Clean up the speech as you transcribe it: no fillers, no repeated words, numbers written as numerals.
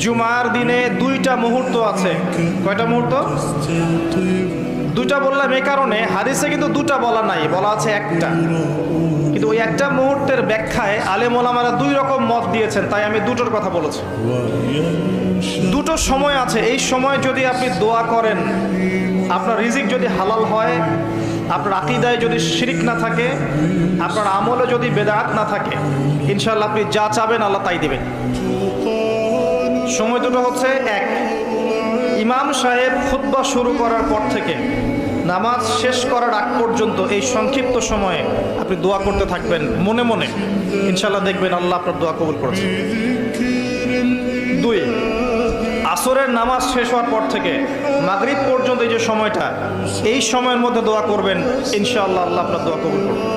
জুমার দিনে দুইটা মুহূর্ত আছে। কয়টা মুহূর্ত? দুইটা বললাম এই কারণে, হাদিসে কিন্তু দুটা বলা নাই, বলা আছে একটা। কিন্তু ওই একটা মুহূর্তের ব্যাখ্যায় আলেম ওলামারা দুই রকম মত দিয়েছেন, তাই আমি দুটোর কথা বলেছি। দুটো সময় আছে, এই সময় যদি আপনি দোয়া করেন, আপনার রিজিক যদি হালাল হয়, আপনার আকীদায় যদি শিরিক না থাকে, আপনার আমলে যদি বেদাত না থাকে, ইনশাআল্লাহ আপনি যা চাবেন আল্লাহ তাই দিবেন। সময় দুটো হচ্ছে, এক, ইমাম সাহেব খুতবা শুরু করার পর থেকে নামাজ শেষ করার আগ পর্যন্ত এই সংক্ষিপ্ত সময়ে আপনি দোয়া করতে থাকবেন মনে মনে, ইনশাআল্লাহ দেখবেন আল্লাহ আপনার দোয়া কবুল করেছেন। দুই, আসরের নামাজ শেষ হওয়ার পর থেকে মাগরিব পর্যন্ত এই যে সময়টা, এই সময়ের মধ্যে দোয়া করবেন, ইনশাআল্লাহ আল্লাহ আপনার দোয়া কবুল করবেন।